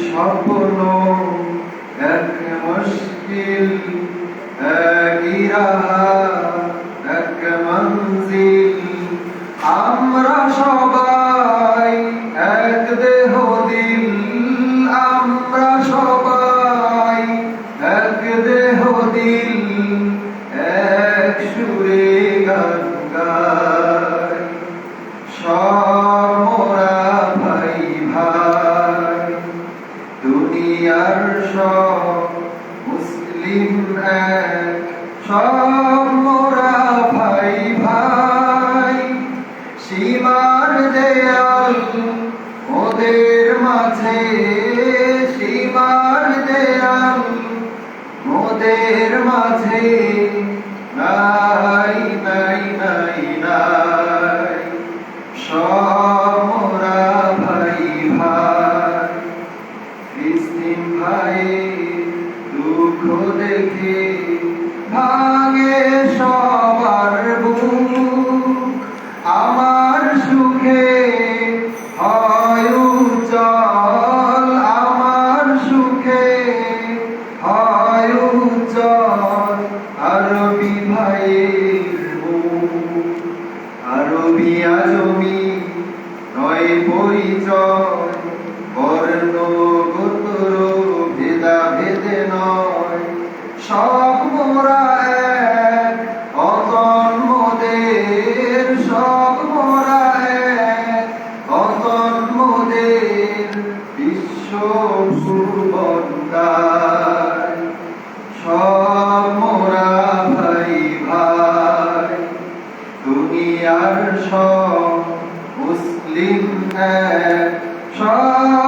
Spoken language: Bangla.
স্বপ্ন, এক মুশকিল, এক রাহা, এক মঞ্জিল। আমরা সবাই এক দেহ দিল, আমরা সবাই এক দেহ দিল, এক সুরে গান গাই। সব মোরা ভাই ভাই, দুনিয়ার সব মুসলিম এক, সব মোরা ভাই ভাই। সীমার দেয়াল ওদের মাঝে, সীমার দেয়াল ওদের মাঝে, নাই নাই নাই নাই। সব মোরা ভাই ভাই। ফিলিস্তিন ভাইয়ের দুঃখ দেখে ভাঙে সবার বুক, আমার সুখে হয় উজ্জ্বল, আমার সুখে হয় উজ্জ্বল আরবি ভাইয়ের মুখ। আরবি আজমি নয় পরিচয়, বর্ণ গোত্র ভেদা ভেদে নয়, সব মোরা এক অতন্মদের, সব মোরা এক অতন্মদের বিশ্ব সুবন্দায়। সব মোরা ভাই ভাই, দুনিয়ার সব মুসলিম এক, সব